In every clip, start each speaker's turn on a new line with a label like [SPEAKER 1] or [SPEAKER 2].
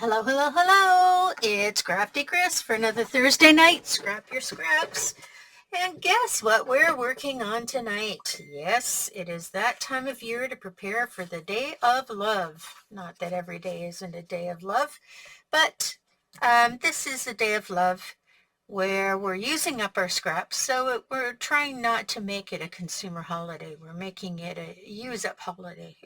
[SPEAKER 1] Hello, hello, hello. It's Crafty Chris for another Thursday night. Scrap your scraps. And guess what we're working on tonight? Yes, it is that time of year to prepare for the Day of Love. Not that every day isn't a day of love, but this is a day of love where we're using up our scraps. So we're trying not to make it a consumer holiday. We're making it a use up holiday.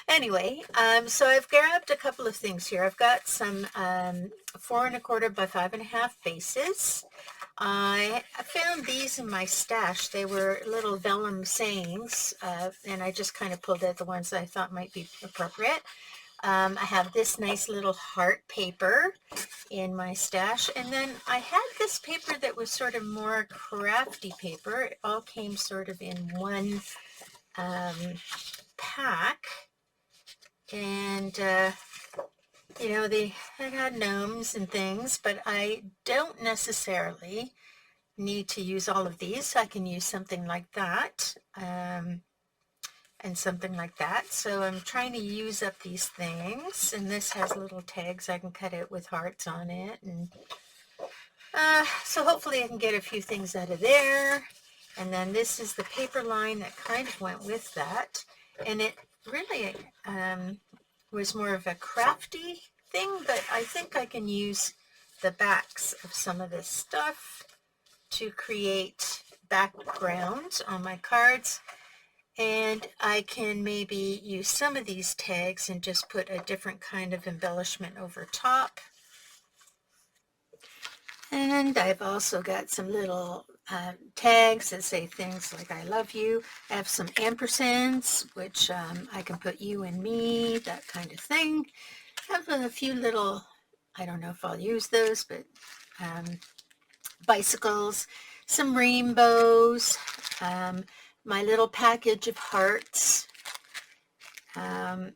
[SPEAKER 1] Anyway, so I've grabbed a couple of things here. I've got some 4¼ by 5½ bases. I found these in my stash. They were little vellum sayings, and I just kind of pulled out the ones that I thought might be appropriate. I have this nice little heart paper in my stash, and then I had this paper that was sort of more crafty paper. It all came sort of in one pack, and it had gnomes and things, but I don't necessarily need to use all of these. I can use something like that and something like that. So I'm trying to use up these things, and this has little tags I can cut out with hearts on it, and so hopefully I can get a few things out of there. And then this is the paper line that kind of went with that, and it really was more of a crafty thing, but I think I can use the backs of some of this stuff to create backgrounds on my cards, and I can maybe use some of these tags and just put a different kind of embellishment over top. And I've also got some little tags that say things like I love you. I have some ampersands, which I can put you and me, that kind of thing. I have a few little, I don't know if I'll use those, but bicycles, some rainbows, my little package of hearts. I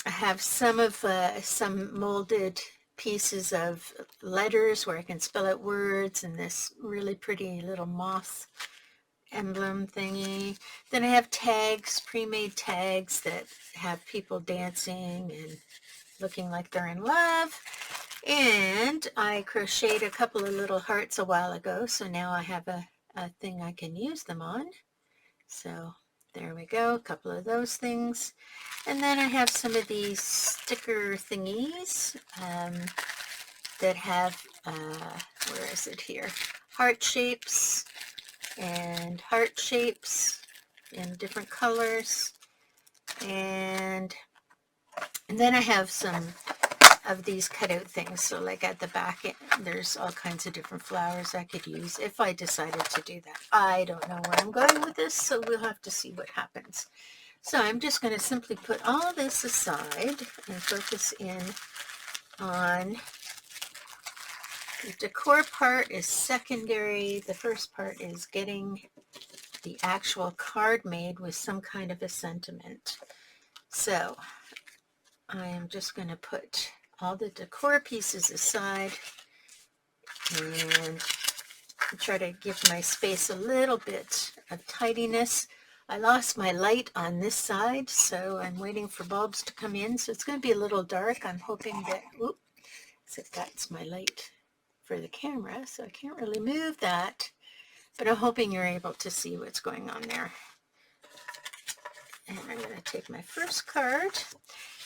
[SPEAKER 1] have some molded pieces of letters where I can spell out words, and this really pretty little moth emblem thingy. Then I have tags, pre-made tags that have people dancing and looking like they're in love. And I crocheted a couple of little hearts a while ago, so now I have a thing I can use them on. So there we go, a couple of those things. And then I have some of these sticker thingies that have, where is it here? Heart shapes and heart shapes in different colors. And then I have some of these cutout things. So like at the back, there's all kinds of different flowers I could use if I decided to do that. I don't know where I'm going with this, so we'll have to see what happens. So I'm just going to simply put all this aside and focus in on the decor part is secondary. The first part is getting the actual card made with some kind of a sentiment. So I am just going to put all the decor pieces aside and try to give my space a little bit of tidiness. I lost my light on this side, so I'm waiting for bulbs to come in, so it's going to be a little dark. I'm hoping that, so that's my light for the camera, so I can't really move that, but I'm hoping you're able to see what's going on there. And I'm going to take my first card,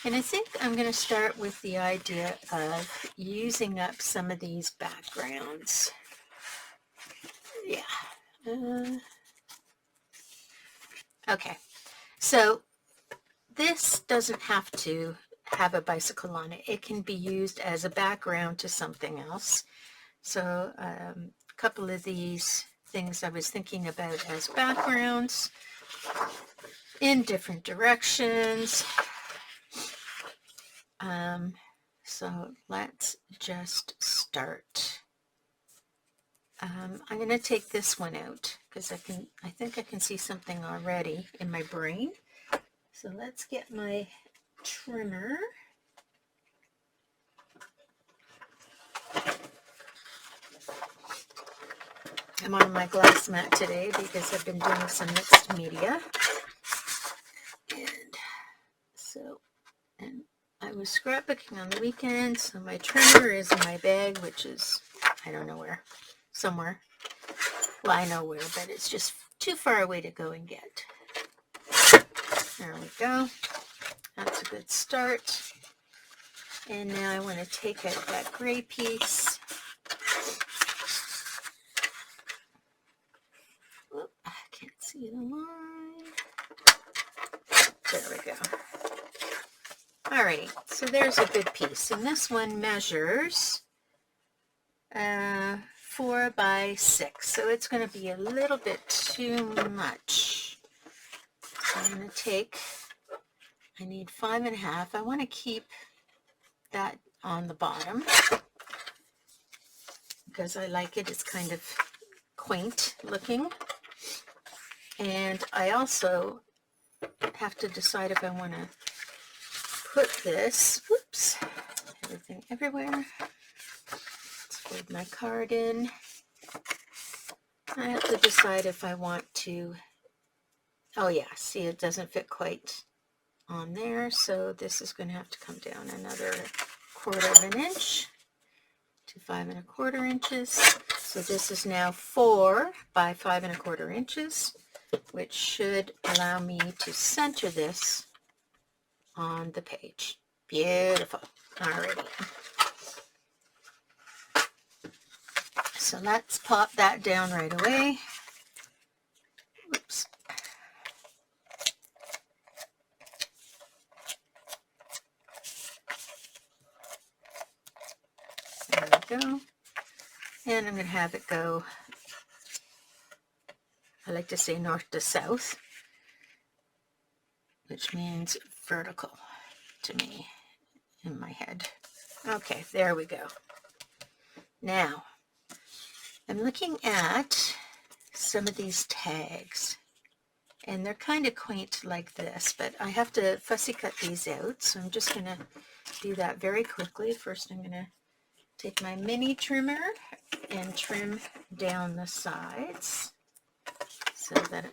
[SPEAKER 1] and I think I'm going to start with the idea of using up some of these backgrounds. Yeah. Okay, so this doesn't have to have a bicycle on it. It can be used as a background to something else. So a couple of these things I was thinking about as backgrounds in different directions. So let's just start. I'm going to take this one out because I think I can see something already in my brain. So let's get my trimmer. I'm on my glass mat today because I've been doing some mixed media. And so, and I was scrapbooking on the weekend, so my trimmer is in my bag, which is, I don't know where, somewhere. Well, I know where, but it's just too far away to go and get. There we go. That's a good start. And now I want to take out that gray piece. Oop, I can't see the line. There we go. Alrighty, so there's a good piece. And this one measures 4 by 6. So it's going to be a little bit too much. So I'm going to take, I need 5.5. I want to keep that on the bottom because I like it. It's kind of quaint looking. And I also have to decide if I want to put this, whoops, everything everywhere. Let's fold my card in. I have to decide if I want to, oh yeah, see, it doesn't fit quite on there, so this is going to have to come down another 1/4 of an inch to 5.25 inches. So this is now 4 by 5.25 inches, which should allow me to center this on the page. Beautiful. Alrighty. So let's pop that down right away. Oops. There we go. And I'm going to have it go, I like to say north to south, which means vertical to me in my head. Okay, there we go. Now, I'm looking at some of these tags, and they're kind of quaint like this, but I have to fussy cut these out, so I'm just going to do that very quickly. First, I'm going to take my mini trimmer and trim down the sides so that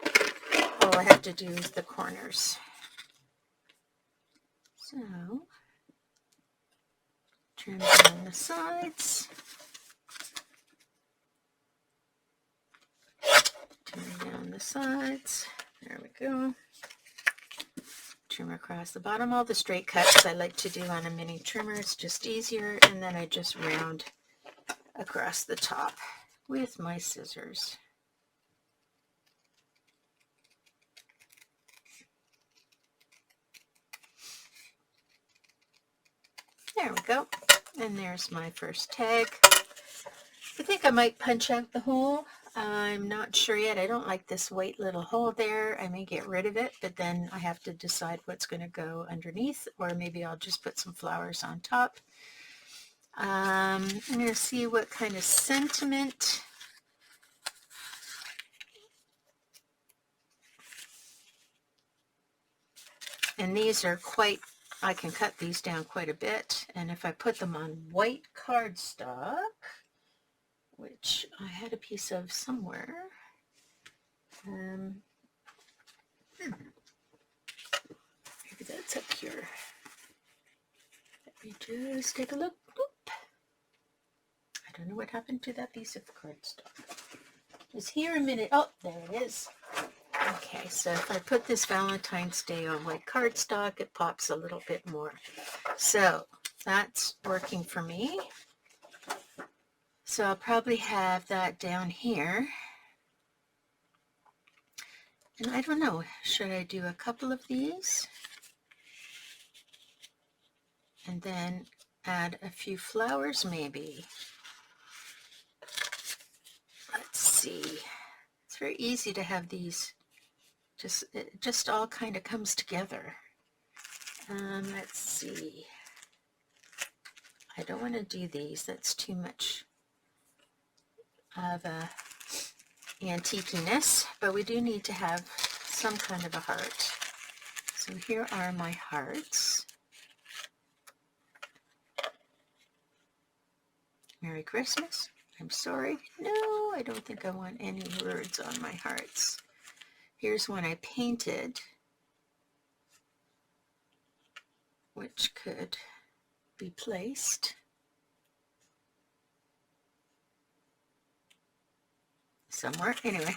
[SPEAKER 1] all I have to do is the corners. So, trim down the sides. Trim down the sides. There we go. Trim across the bottom. All the straight cuts I like to do on a mini trimmer. It's just easier. And then I just round across the top with my scissors. There we go. And there's my first tag. I think I might punch out the hole. I'm not sure yet. I don't like this white little hole there. I may get rid of it, but then I have to decide what's going to go underneath, or maybe I'll just put some flowers on top. I'm going to see what kind of sentiment and these are quite, I can cut these down quite a bit, and if I put them on white cardstock, which I had a piece of somewhere, maybe that's up here. Let me just take a look. Oop. I don't know what happened to that piece of cardstock. It's here a minute. Oh, there it is. Okay, so if I put this Valentine's Day on white cardstock, it pops a little bit more. So that's working for me. So I'll probably have that down here. And I don't know, should I do a couple of these? And then add a few flowers maybe. Let's see. It's very easy to have these. It just all kind of comes together. Let's see. I don't want to do these. That's too much of a antiqueness, but we do need to have some kind of a heart. So here are my hearts. Merry Christmas. I'm sorry. No, I don't think I want any words on my hearts. Here's one I painted, which could be placed somewhere. Anyway,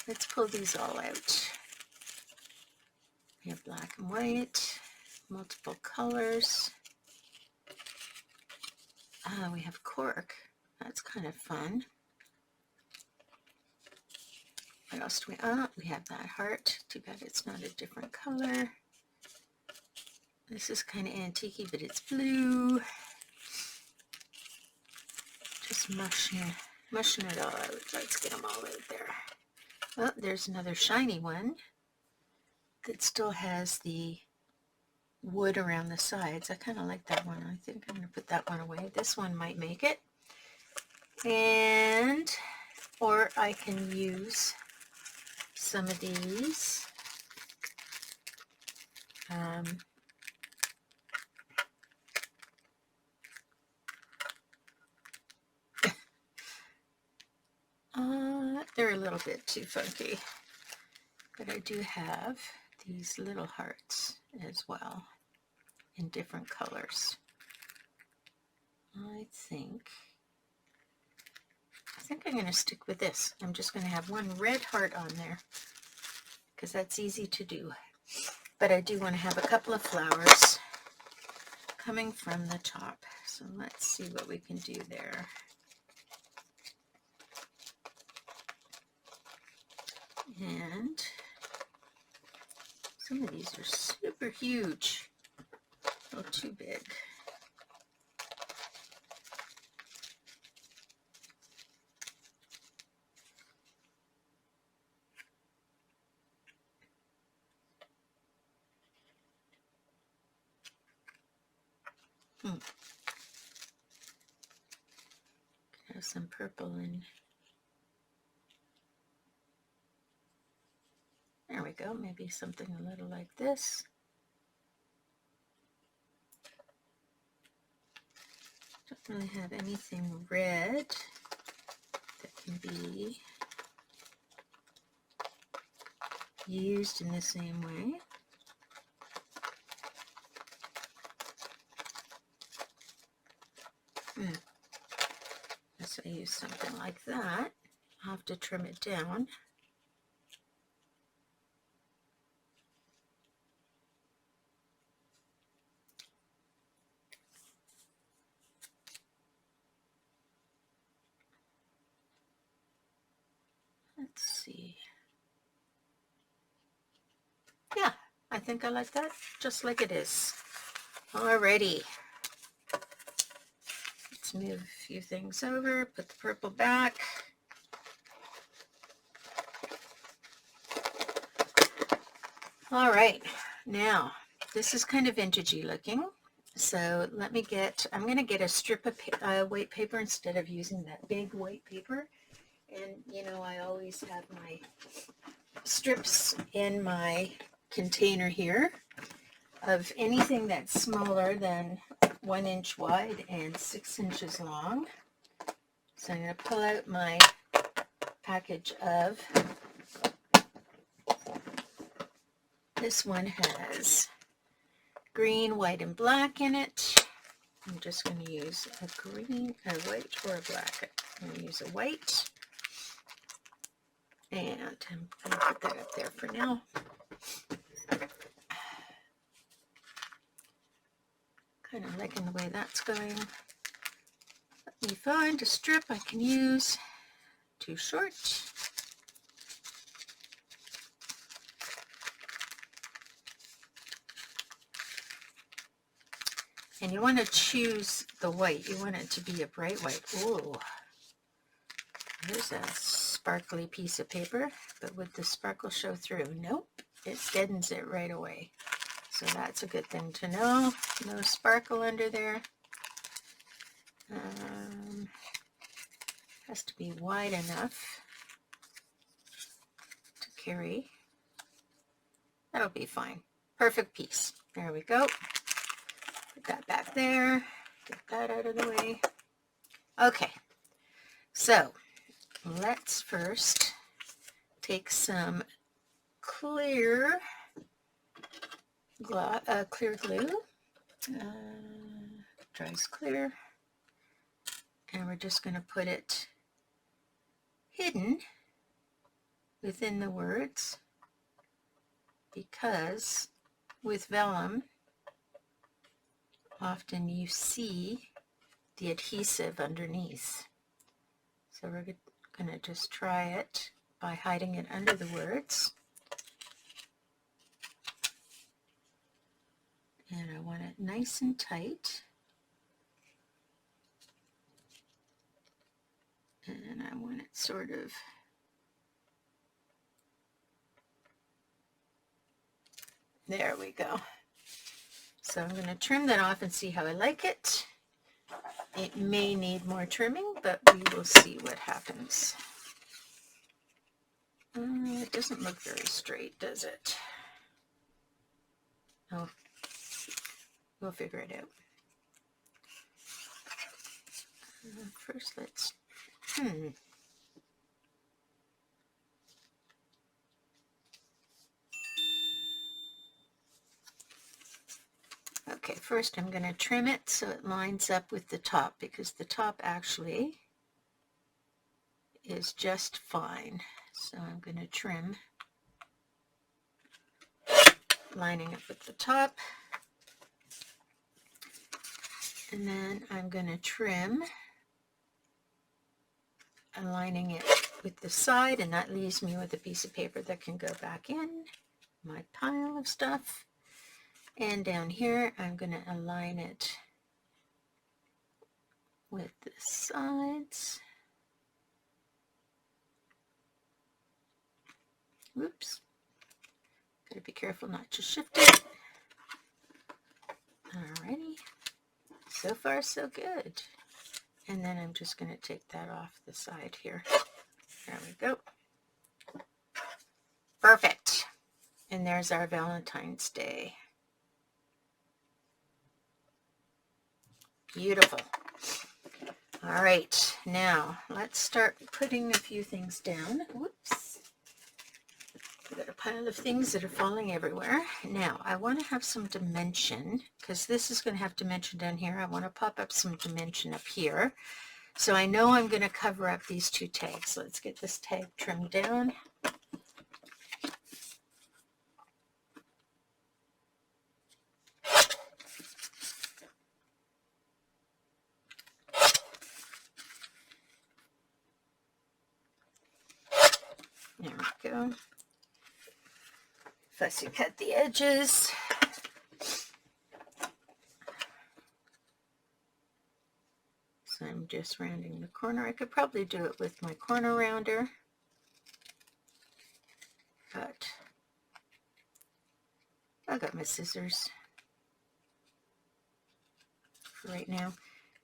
[SPEAKER 1] let's pull these all out. We have black and white, multiple colors. We have cork. That's kind of fun. What else do we, we have that heart. Too bad it's not a different color. This is kind of antique-y, but it's blue. Just mushing it all out. Let's get them all out there. Oh, there's another shiny one that still has the wood around the sides. I kind of like that one. I think I'm going to put that one away. This one might make it. And, or I can use some of these. They're a little bit too funky, but I do have these little hearts as well in different colors. I think I'm going to stick with this. I'm just going to have one red heart on there because that's easy to do. But I do want to have a couple of flowers coming from the top. So let's see what we can do there. And some of these are super huge, a little too big. Have some purple in. There we go, maybe something a little like this. Don't really have anything red that can be used in the same way. So I use something like that. I'll have to trim it down. Let's see. Yeah, I think I like that just like it is. Alrighty. Let's move a few things over, put the purple back. All right, now this is kind of vintagey looking. So let me get, I'm going to get a strip of white paper instead of using that big white paper. And you know, I always have my strips in my container here of anything that's smaller than 1 inch wide and 6 inches long. So I'm going to pull out my package of, this one has green, white, and black in it. I'm just going to use a green, a white, or a black. I'm going to use a white. And I'm going to put that up there for now. Kind of liking the way that's going. Let me find a strip I can use. Too short. And you want to choose the white. You want it to be a bright white. Ooh. Here's a sparkly piece of paper, but would the sparkle show through? Nope. It deadens it right away. So that's a good thing to know. No sparkle under there. Has to be wide enough to carry. That'll be fine. Perfect piece. There we go. Put that back there. Get that out of the way. Okay. So let's first take some clear glue. dries clear. And we're just going to put it hidden within the words, because with vellum, often you see the adhesive underneath. So we're going to just try it by hiding it under the words. And I want it nice and tight. And I want it sort of there we go. So I'm going to trim that off and see how I like it. It may need more trimming, but we will see what happens. It doesn't look very straight, does it? Oh, we'll figure it out. First, let's... Okay, first I'm going to trim it so it lines up with the top, because the top actually is just fine. So I'm going to trim, lining up with the top. And then I'm going to trim, aligning it with the side, and that leaves me with a piece of paper that can go back in my pile of stuff. And down here, I'm going to align it with the sides. Whoops. Got to be careful not to shift it. Alrighty. So far, so good. And then I'm just going to take that off the side here. There we go. Perfect. And there's our Valentine's Day. Beautiful. All right, now let's start putting a few things down. Whoops. We've got a pile of things that are falling everywhere. Now, I want to have some dimension, because this is going to have dimension down here. I want to pop up some dimension up here. So I know I'm going to cover up these two tags. Let's get this tag trimmed down. There we go. Fussy cut the edges. So I'm just rounding the corner. I could probably do it with my corner rounder, but I got my scissors for right now.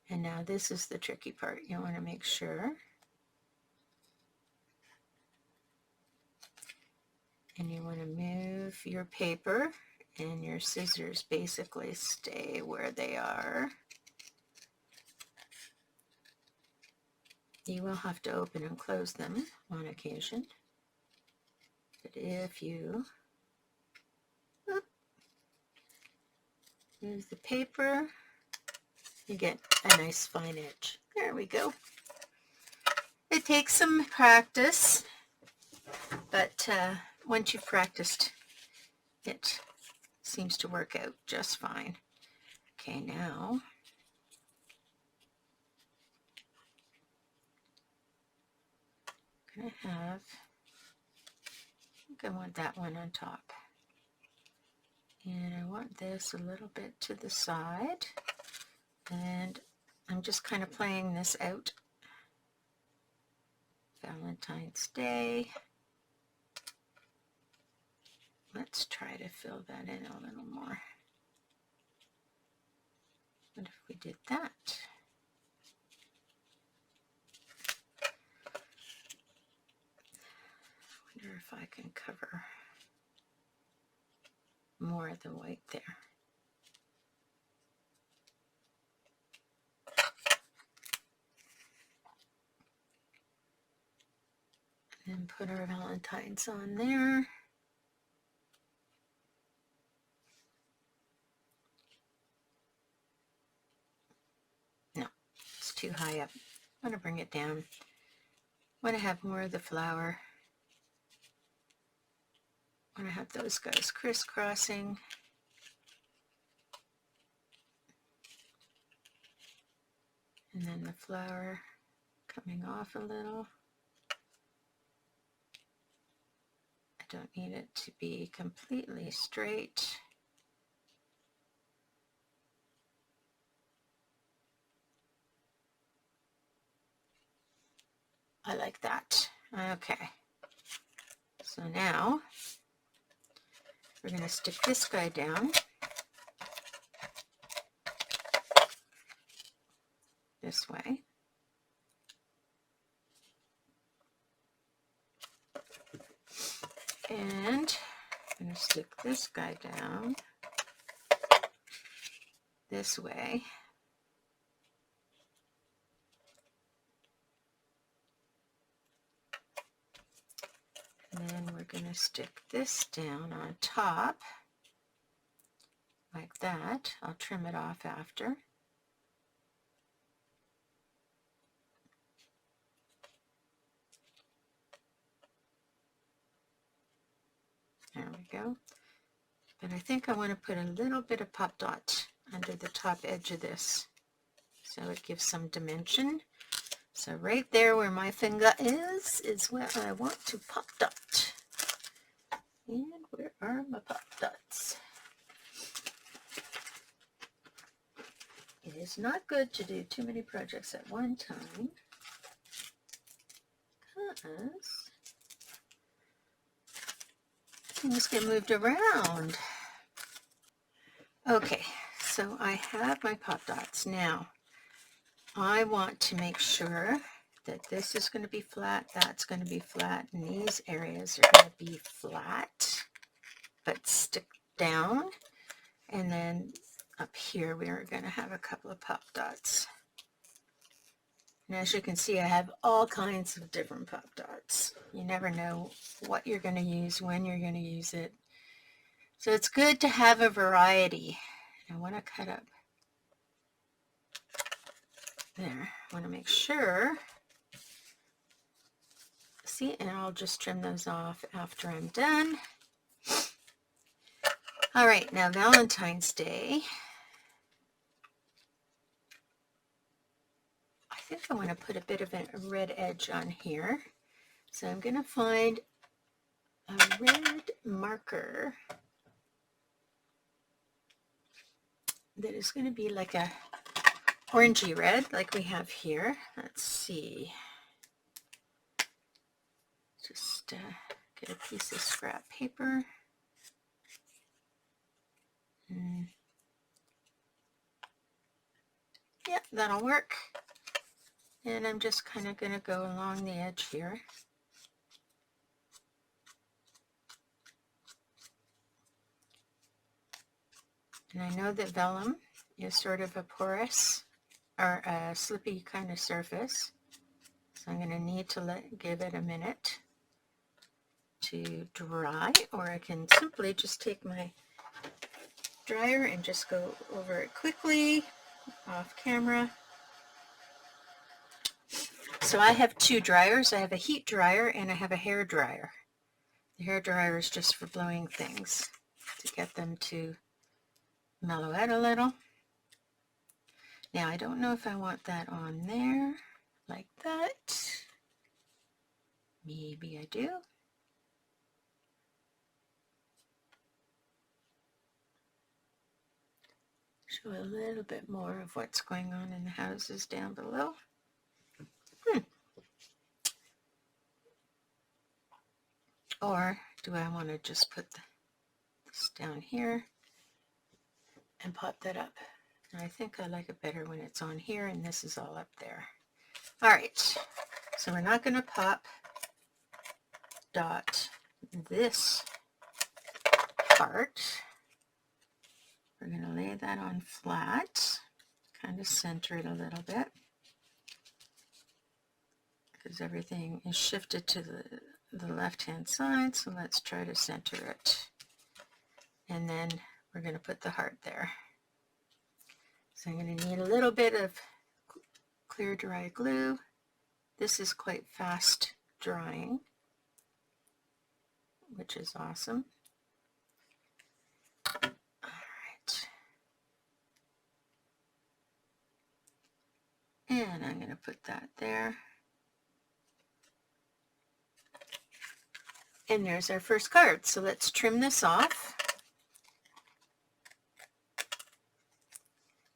[SPEAKER 1] And now this is the tricky part. You want to make sure, and you want to move your paper, and your scissors basically stay where they are. You will have to open and close them on occasion, but if you use the paper, you get a nice fine edge. There we go. It takes some practice, but once you've practiced, it seems to work out just fine. Okay, now I'm going to have, I think I want that one on top. And I want this a little bit to the side. And I'm just kind of playing this out. Valentine's Day. Let's try to fill that in a little more. What if we did that? I wonder if I can cover more of the white there. And put our Valentines on there. too high up. I want to bring it down. I want to have more of the flower. I want to have those guys crisscrossing. And then the flower coming off a little. I don't need it to be completely straight. I like that. Okay. So now we're going to stick this guy down this way. And I'm going to stick this guy down this way. And then we're going to stick this down on top like that. I'll trim it off after. There we go. But I think I want to put a little bit of pop dot under the top edge of this so it gives some dimension. So right there where my finger is where I want to pop dot. And where are my pop dots? It is not good to do too many projects at one time because things get moved around. Okay, so I have my pop dots. Now, I want to make sure that this is going to be flat, that's going to be flat, and these areas are going to be flat, but stick down. And then up here, we are going to have a couple of pop dots. And as you can see, I have all kinds of different pop dots. You never know what you're going to use, when you're going to use it. So it's good to have a variety. I want to cut up there. I want to make sure. See, and I'll just trim those off after I'm done. All right, now Valentine's Day. I think I want to put a bit of a red edge on here. So I'm going to find a red marker that is going to be like a orangey red like we have here. Let's see. Just get a piece of scrap paper. Yeah, that'll work. And I'm just kind of going to go along the edge here. And I know that vellum is sort of a porous or a slippy kind of surface. So I'm going to need to give it a minute to dry, or I can simply just take my dryer and just go over it quickly off camera. So I have two dryers. I have a heat dryer and I have a hair dryer. The hair dryer is just for blowing things to get them to mellow out a little. Now I don't know if I want that on there like that. Maybe I do. Show a little bit more of what's going on in the houses down below. Or do I want to just put this down here and pop that up? And I think I like it better when it's on here and this is all up there. All right, so we're not going to pop dot this part. We're going to lay that on flat, kind of center it a little bit because everything is shifted to the left-hand side, so let's try to center it. And then we're going to put the heart there. So I'm going to need a little bit of clear dry glue. This is quite fast drying, which is awesome. All right. And I'm going to put that there. And there's our first card. So let's trim this off.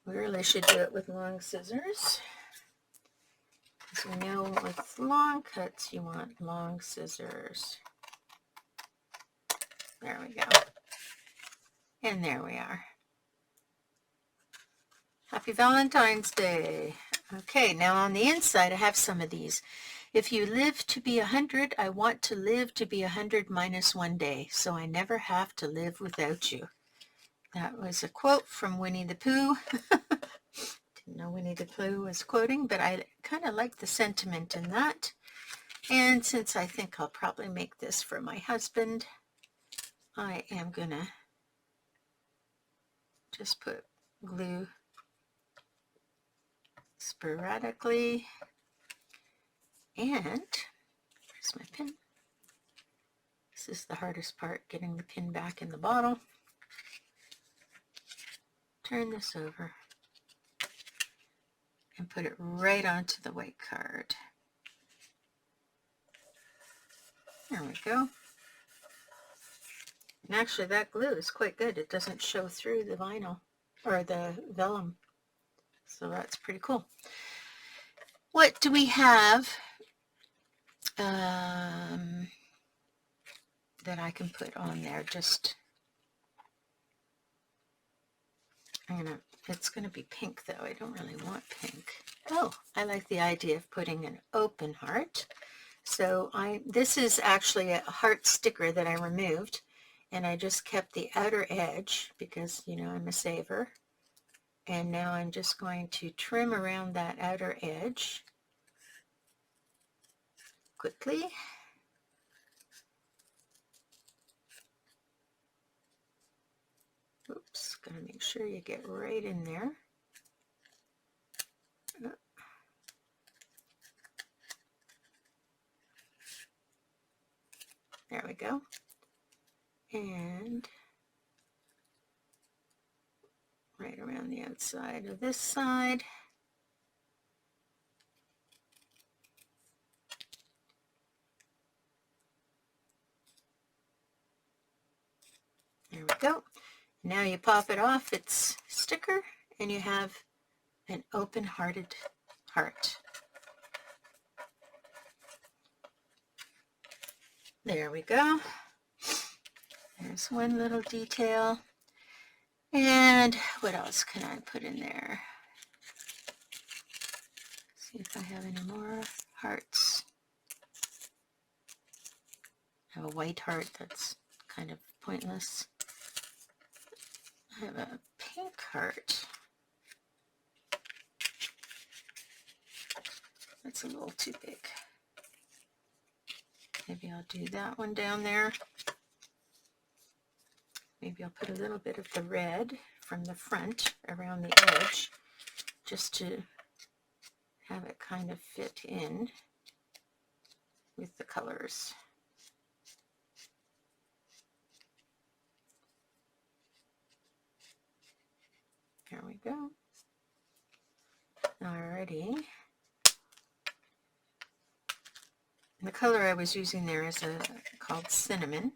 [SPEAKER 1] We really should do it with long scissors. Because we know with long cuts, you want long scissors. There we go. And there we are. Happy Valentine's Day. Okay, now on the inside, I have some of these. If you live to be 100, I want to live to be 100 minus 1 day, so I never have to live without you. That was a quote from Winnie the Pooh. Didn't know Winnie the Pooh was quoting, but I kind of like the sentiment in that. And since I think I'll probably make this for my husband, I am going to just put glue sporadically. And where's my pin? This is the hardest part, getting the pin back in the bottle. Turn this over and put it right onto the white card. There we go. And actually that glue is quite good. It doesn't show through the vinyl or the vellum. So that's pretty cool. What do we have that I can put on there? Just, it's going to be pink though. I don't really want pink. Oh, I like the idea of putting an open heart. So this is actually a heart sticker that I removed, and I just kept the outer edge because, you know, I'm a saver. And now I'm just going to trim around that outer edge quickly. Oops, gotta make sure you get right in there. There we go. And right around the outside of this side. There we go. Now you pop it off its sticker and you have an open-hearted heart. There we go. There's one little detail. And what else can I put in there? See if I have any more hearts. I have a white heart that's kind of pointless. I have a pink heart. That's a little too big. Maybe I'll do that one down there. Maybe I'll put a little bit of the red from the front around the edge just to have it kind of fit in with the colors. There we go. Alrighty. And the color I was using there is called Cinnamon.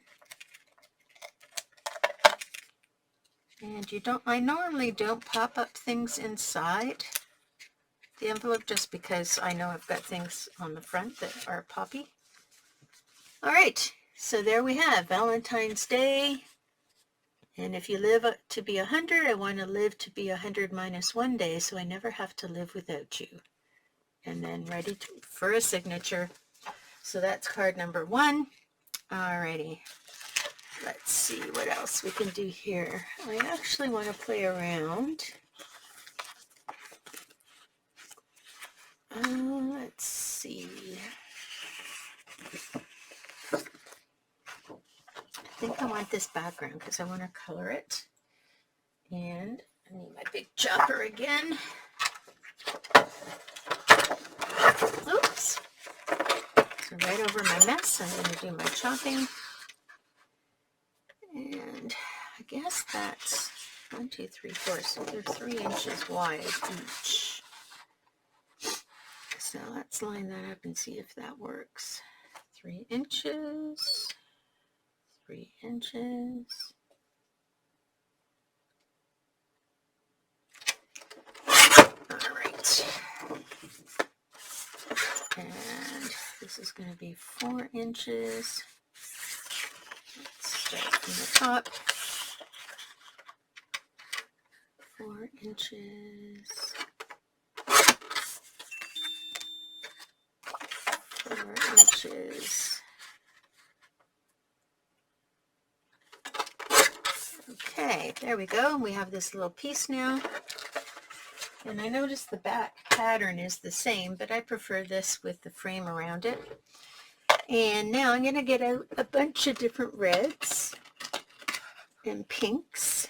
[SPEAKER 1] And I normally don't pop up things inside the envelope just because I know I've got things on the front that are poppy. All right, so there we have Valentine's Day. And if you live to be 100, I want to live to be 100 minus 1 day, so I never have to live without you. And then ready for a signature. So that's card number 1. Alrighty. Let's see what else we can do here. I actually want to play around. Let's see. I think I want this background because I want to color it. And I need my big chopper again. So right over my mess, I'm going to do my chopping. And I guess that's 1, 2, 3, 4. So they're 3 inches wide each. So let's line that up and see if that works. 3 inches, 3 inches. All right. And this is going to be 4 inches. Let's start from the top. 4 inches. 4 inches. Okay, there we go. We have this little piece now. And I noticed the back pattern is the same, but I prefer this with the frame around it. And now I'm going to get out a bunch of different reds and pinks.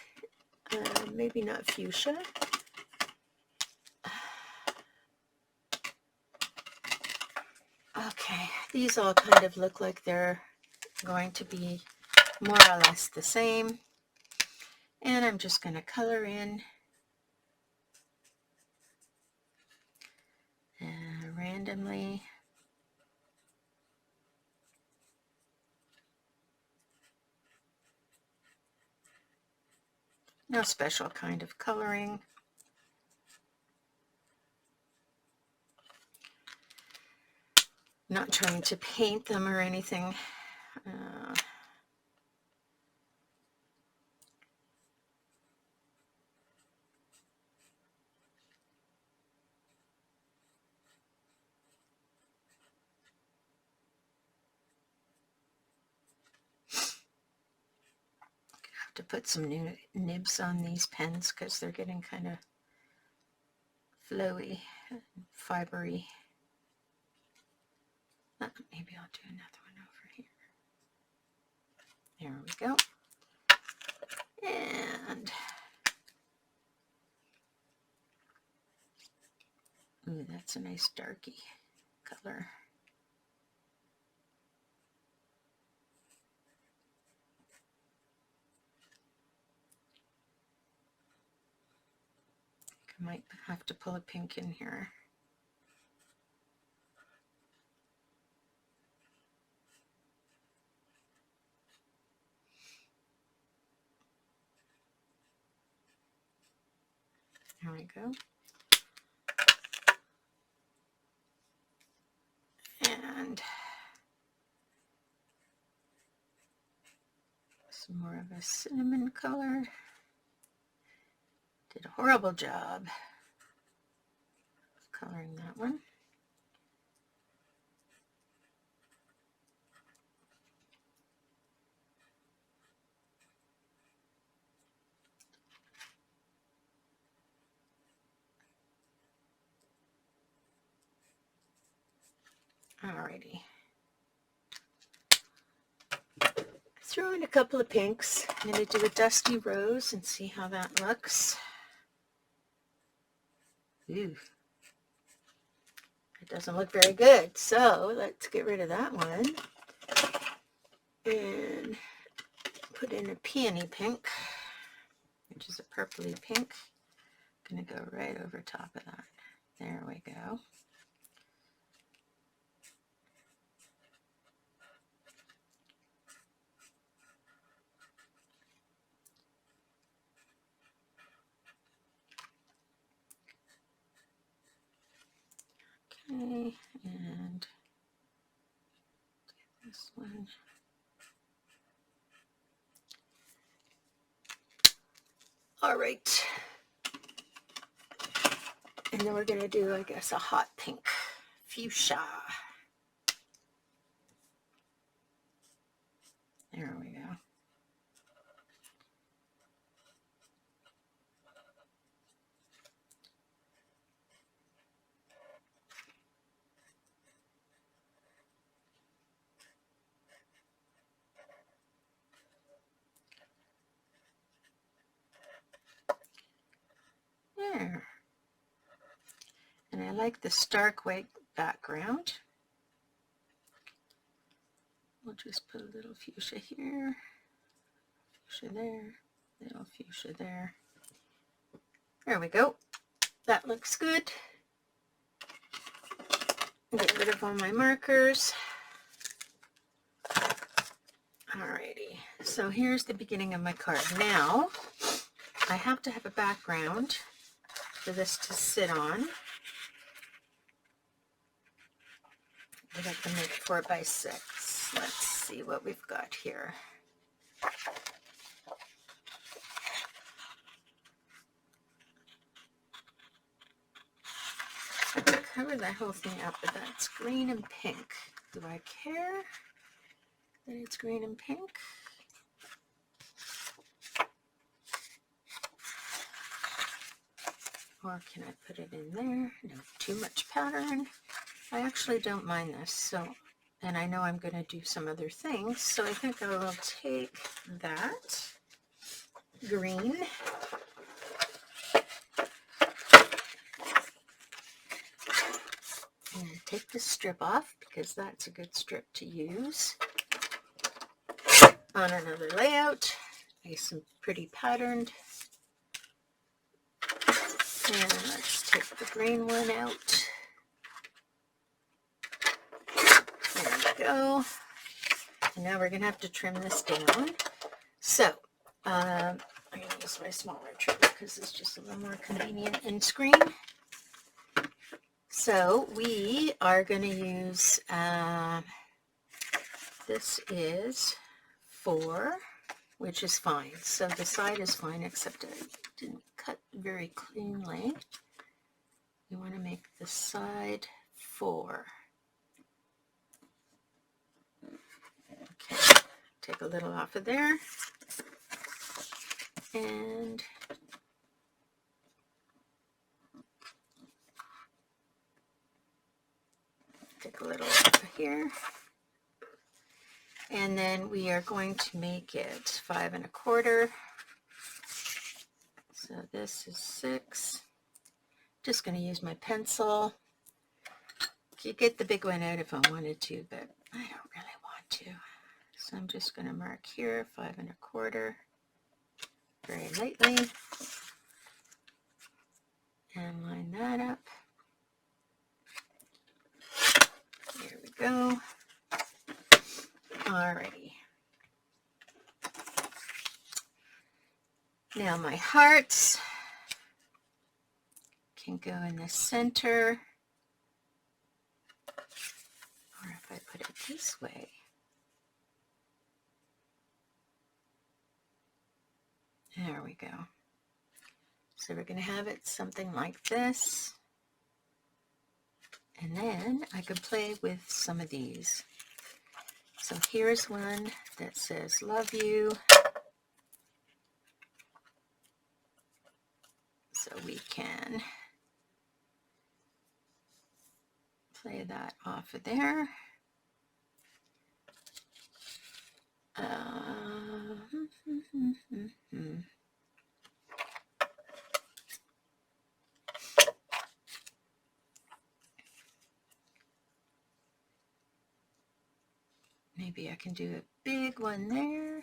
[SPEAKER 1] Maybe not fuchsia. Okay, these all kind of look like they're going to be more or less the same. And I'm just going to color in randomly. No special kind of coloring. Not trying to paint them or anything. To put some new nibs on these pens because they're getting kind of flowy and fibery. Maybe I'll do another one over here. There we go. And ooh, that's a nice darky color. I might have to pull a pink in here. There we go. And some more of a cinnamon color. Did a horrible job of coloring that one. Alrighty. Throw in a couple of pinks. I'm going to do a dusty rose and see how that looks. Ooh. It doesn't look very good. So let's get rid of that one. And put in a peony pink, which is a purpley pink. I'm going to go right over top of that. There we go. Okay, and this one. All right. And then we're going to do, I guess, a hot pink fuchsia. There we go. There. And I like the stark white background. We'll just put a little fuchsia here, fuchsia there, little fuchsia there. There we go. That looks good. Get rid of all my markers. Alrighty, so here's the beginning of my card. Now, I have to have a background for this to sit on. I have to make 4 by 6. Let's see what we've got here. I can cover that whole thing up, but that's green and pink. Do I care that it's green and pink? Or can I put it in there? No, too much pattern. I actually don't mind this, so, and I know I'm going to do some other things, so I think I will take that green and take the strip off, because that's a good strip to use on another layout. Nice and pretty patterned. And let's take the green one out. There we go. And now we're going to have to trim this down. So, I'm going to use my smaller trimmer because it's just a little more convenient in screen. So, we are going to use, this is 4, which is fine. So, the side is fine, except I didn't cut very cleanly. You want to make the side 4. Okay, take a little off of there, and take a little off of here, and then we are going to make it 5 1/4. So this is 6. Just going to use my pencil. You get the big one out if I wanted to, but I don't really want to. So I'm just going to mark here 5 1/4 very lightly and line that up. There we go. Alrighty. Now my hearts can go in the center, or if I put it this way, there we go. So we're going to have it something like this. And then I can play with some of these. So here's one that says, love you. So we can play that off of there. Maybe I can do a big one there.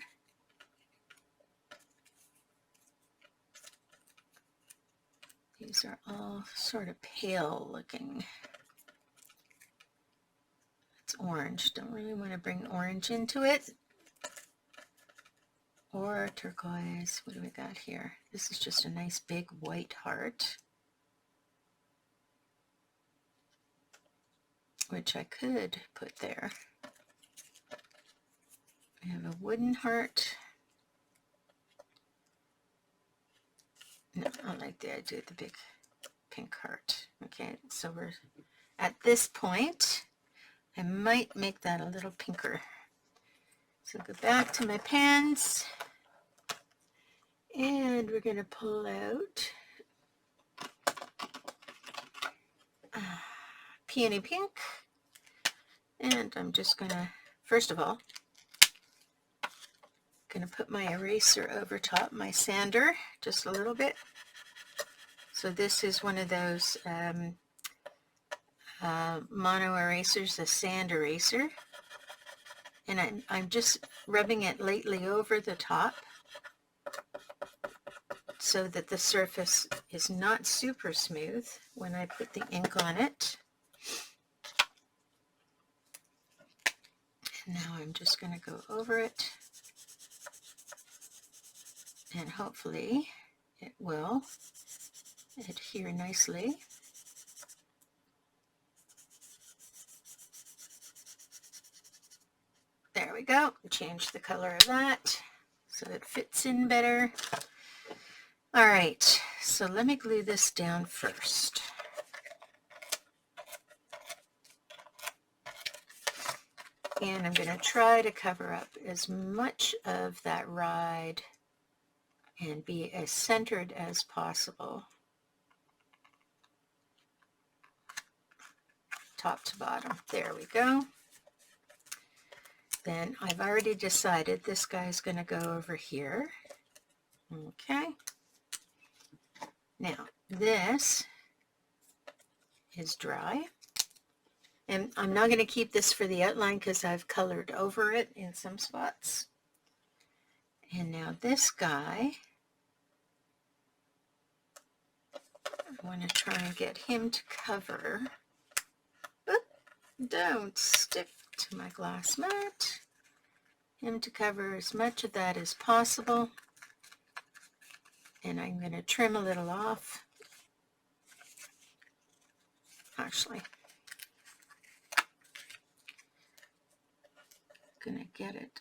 [SPEAKER 1] These are all sort of pale looking. It's orange. Don't really want to bring orange into it. Or turquoise. What do we got here? This is just a nice big white heart, which I could put there. I have a wooden heart. No, I like the idea of the big pink heart. Okay, so we're at this point. I might make that a little pinker. So go back to my pens, and we're going to pull out peony pink, and I'm just going to, first of all, going to put my eraser over top, my sander, just a little bit. So this is one of those mono erasers, a sand eraser. and I'm just rubbing it lightly over the top so that the surface is not super smooth when I put the ink on it. And now I'm just going to go over it, and hopefully it will adhere nicely. There we go. Change the color of that so it fits in better. All right, so let me glue this down first. And I'm going to try to cover up as much of that ride and be as centered as possible, top to bottom. There we go. Then I've already decided this guy's going to go over here. Okay. Now this is dry. And I'm not going to keep this for the outline because I've colored over it in some spots. And now this guy, I want to try and get him to cover. Oop, don't stick to my glass mat. Him to cover as much of that as possible. And I'm going to trim a little off. Actually, going to get it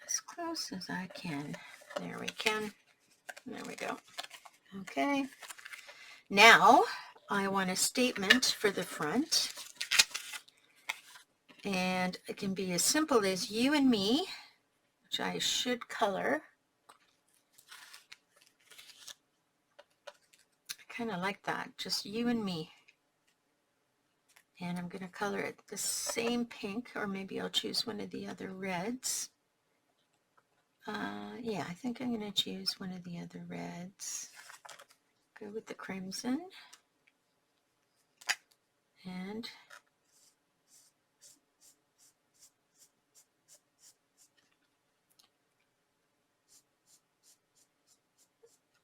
[SPEAKER 1] as close as I can. There we can. There we go. Okay. Now I want a statement for the front. And it can be as simple as you and me, which I should color. I kind of like that, just you and me. And I'm going to color it the same pink, or maybe I'll choose one of the other reds. Yeah, I think I'm going to choose one of the other reds. Go with the crimson. And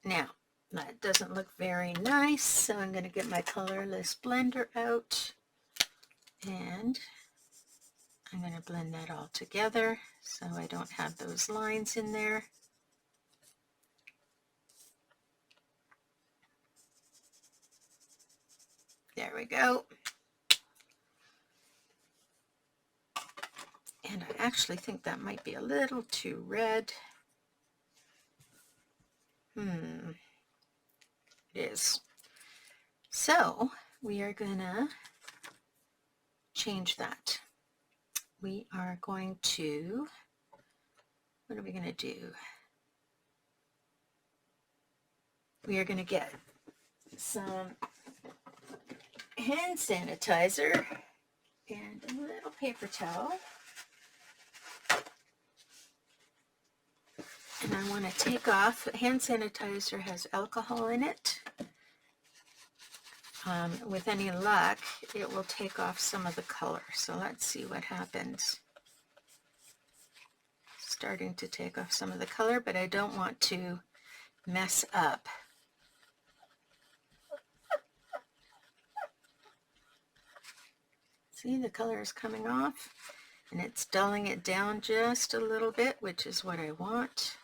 [SPEAKER 1] now, that doesn't look very nice, so I'm going to get my colorless blender out. And I'm going to blend that all together so I don't have those lines in there. There we go. And I actually think that might be a little too red. It is. So we are going to change that. We are going to, what are we going to do? We are going to get some hand sanitizer and a little paper towel. And I want to take off, hand sanitizer has alcohol in it. With any luck, it will take off some of the color. So let's see what happens. Starting to take off some of the color, but I don't want to mess up. See, the color is coming off, and it's dulling it down just a little bit, which is what I want.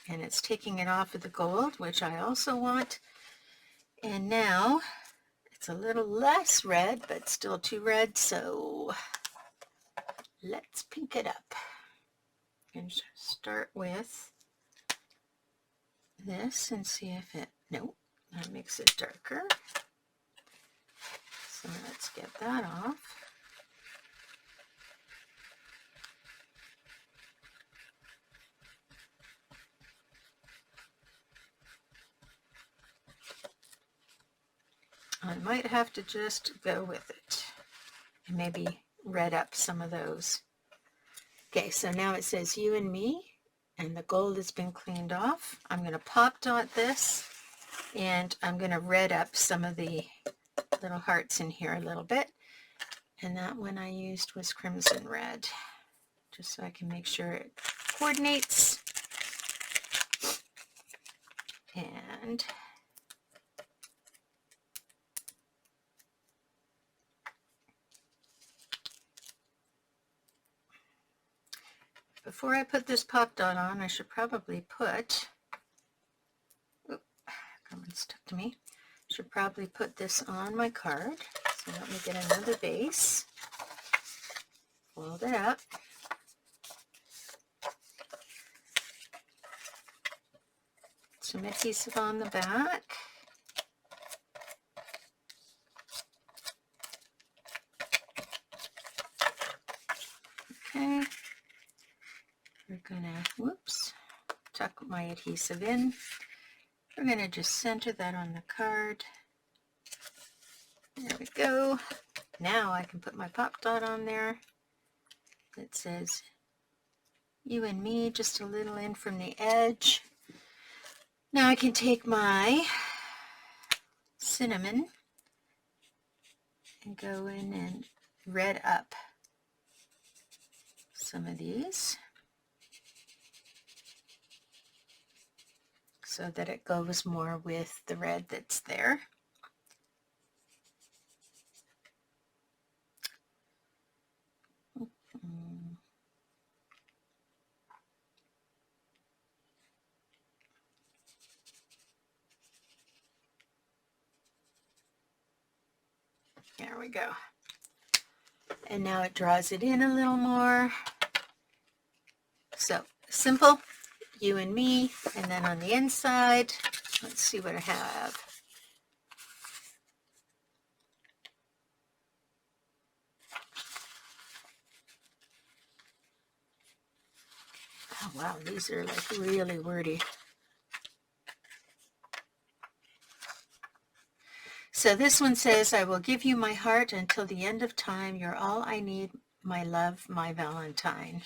[SPEAKER 1] And it's taking it off of the gold, which I also want. And now it's a little less red, but still too red, so let's pink it up. And start with this and see if it, nope, that makes it darker. So let's get that off. I might have to just go with it and maybe red up some of those. Okay, so now it says you and me, and the gold has been cleaned off. I'm going to pop dot this, and I'm going to red up some of the little hearts in here a little bit. And that one I used was crimson red, just so I can make sure it coordinates. And before I put this pop dot on, I should probably put, oop, come on, stuck to me. Should probably put this on my card. So let me get another base, fold it up. Some adhesive on the back. Okay, we're gonna, whoops, tuck my adhesive in. We're gonna just center that on the card. There we go. Now I can put my pop dot on there. It says, you and me, just a little in from the edge. Now I can take my cinnamon and go in and red up some of these so that it goes more with the red that's there. There we go. And now it draws it in a little more. So simple, you and me, and then on the inside, let's see what I have. Oh wow, these are like really wordy. So this one says, I will give you my heart until the end of time. You're all I need, my love, my Valentine.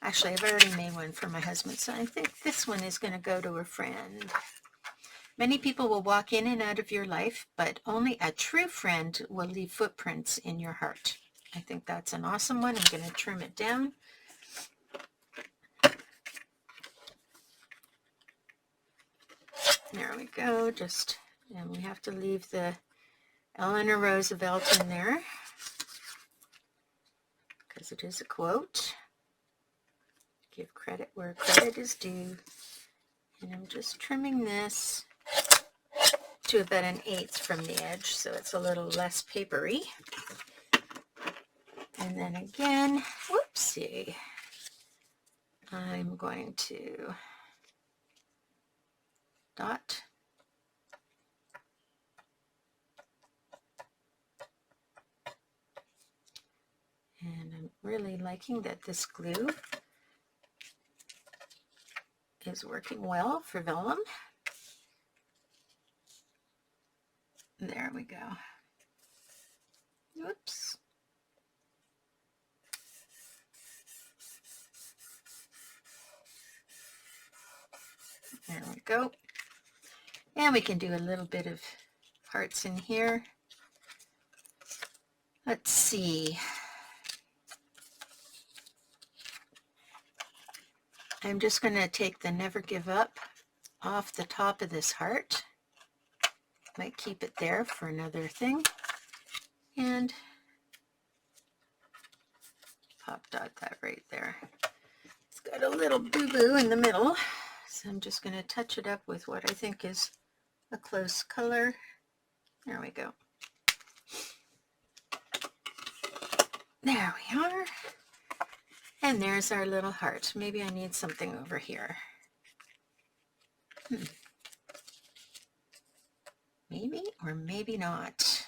[SPEAKER 1] Actually, I've already made one for my husband, so I think this one is going to go to a friend. Many people will walk in and out of your life, but only a true friend will leave footprints in your heart. I think that's an awesome one. I'm going to trim it down. There we go. And we have to leave the Eleanor Roosevelt in there because it is a quote. Give credit where credit is due. And I'm just trimming this to about 1/8 from the edge, so it's a little less papery. And then again, whoopsie, I'm going to dot. And I'm really liking that this glue is working well for vellum. There we go. Whoops. There we go. And we can do a little bit of hearts in here. Let's see. I'm just going to take the Never Give Up off the top of this heart. Might keep it there for another thing. And pop dot that right there. It's got a little boo-boo in the middle. So I'm just going to touch it up with what I think is a close color. There we go. There we are. And there's our little heart. Maybe I need something over here. Maybe or maybe not.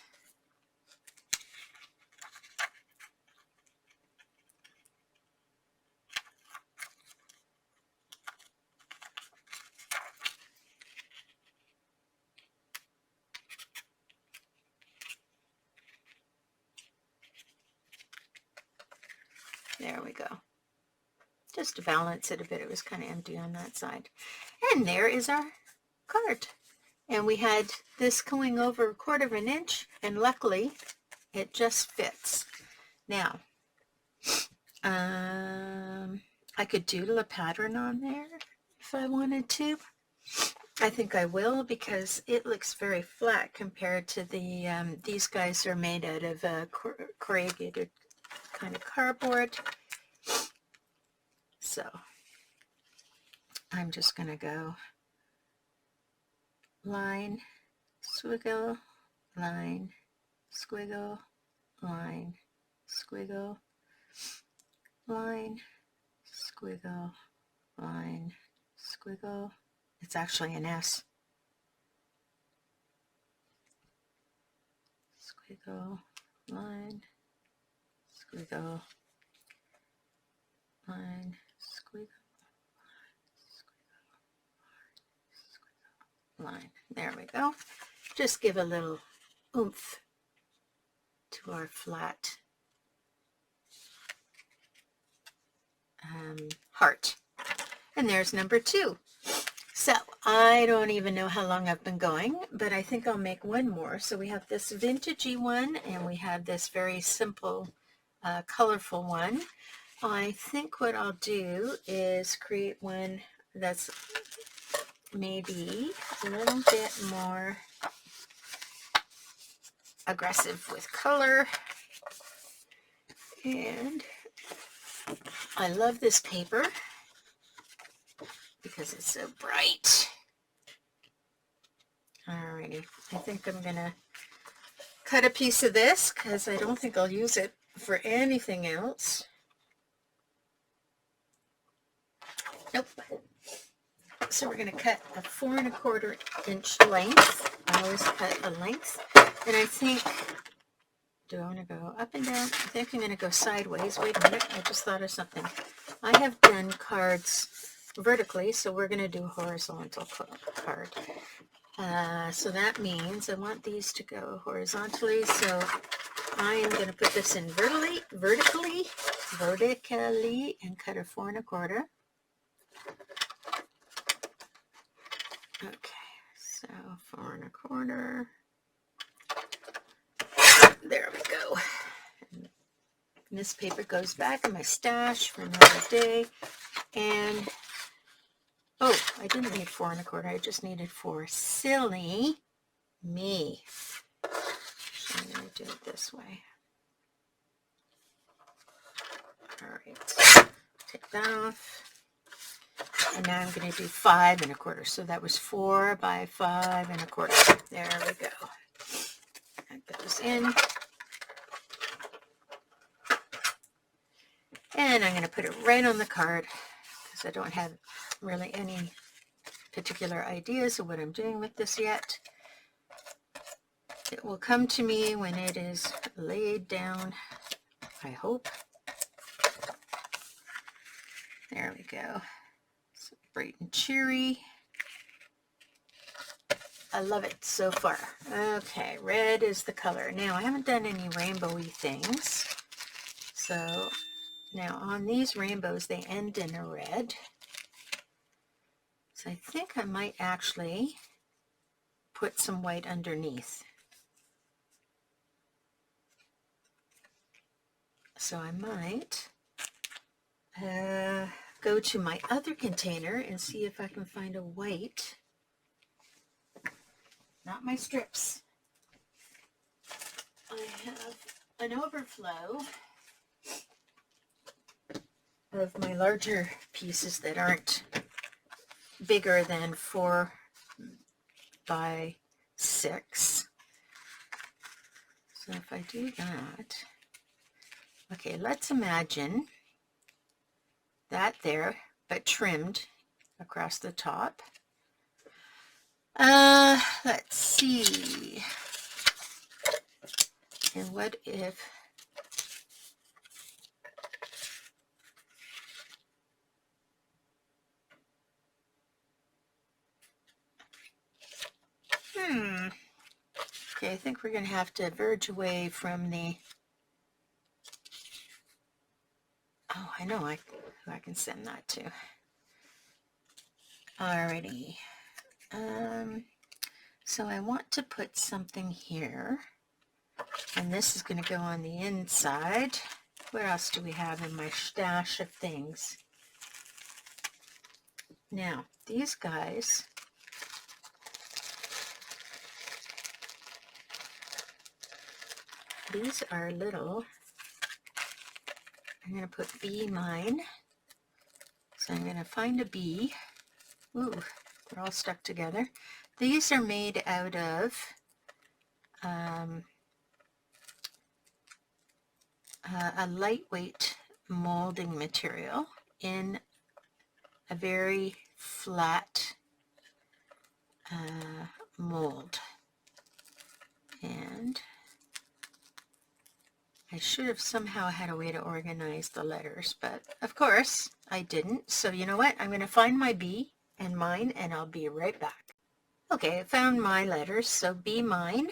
[SPEAKER 1] There we go. Just to balance it a bit, it was kind of empty on that side. And there is our card. And we had this going over 1/4 inch, and luckily It just fits. Now, I could doodle a pattern on there if I wanted to. I think I will because it looks very flat compared to the, these guys are made out of corrugated kind of cardboard. So I'm just going to go line, squiggle, line, squiggle, line, squiggle, line, squiggle, line, squiggle. It's actually an S. Squiggle, line, squiggle, line, squiggle, line. There we go. Just give a little oomph to our flat heart. And there's number 2. So I don't even know how long I've been going, but I think I'll make one more. So we have this vintagey one, and we have this very simple, colorful one. I think what I'll do is create one that's maybe a little bit more aggressive with color. And I love this paper because it's so bright. Alrighty, I think I'm gonna cut a piece of this because I don't think I'll use it for anything else. Nope. So we're gonna cut a 4 1/4 inch length. I always cut a length, and I think, do I want to go up and down? I think I'm going to go sideways. Wait a minute, I just thought of something. I have done cards vertically, so we're going to do horizontal card. So that means I want these to go horizontally, so I am going to put this in vertically, and cut a 4 1/4. Okay, so 4 1/4. There we go. And this paper goes back in my stash for another day. And oh, I didn't need 4 1/4. I just needed 4. Silly me. So I'm going to do it this way. All right. Take that off. And now I'm going to do 5 1/4. So that was 4 by 5 1/4. There we go. That goes in. And I'm going to put it right on the card because I don't have really any particular ideas of what I'm doing with this yet. It will come to me when it is laid down, I hope. There we go. So bright and cheery. I love it so far. Okay, red is the color. Now, I haven't done any rainbowy things. So now on these rainbows, they end in a red. So I think I might actually put some white underneath. So I might go to my other container and see if I can find a white. Not my strips. I have an overflow of my larger pieces that aren't bigger than 4 by 6. So if I do that, okay, let's imagine that there, but trimmed across the top. Let's see. And what if okay, I think we're going to have to verge away from the, oh, I know who I can send that to. Alrighty. So I want to put something here. And this is going to go on the inside. What else do we have in my stash of things? Now, these guys, these are little, I'm going to put Be Mine. So I'm going to find a bee. Ooh, they're all stuck together. These are made out of a lightweight molding material in a very flat mold. And I should have somehow had a way to organize the letters, but of course I didn't. So you know what? I'm going to find my Be and Mine, and I'll be right back. Okay, I found my letters, so Be Mine.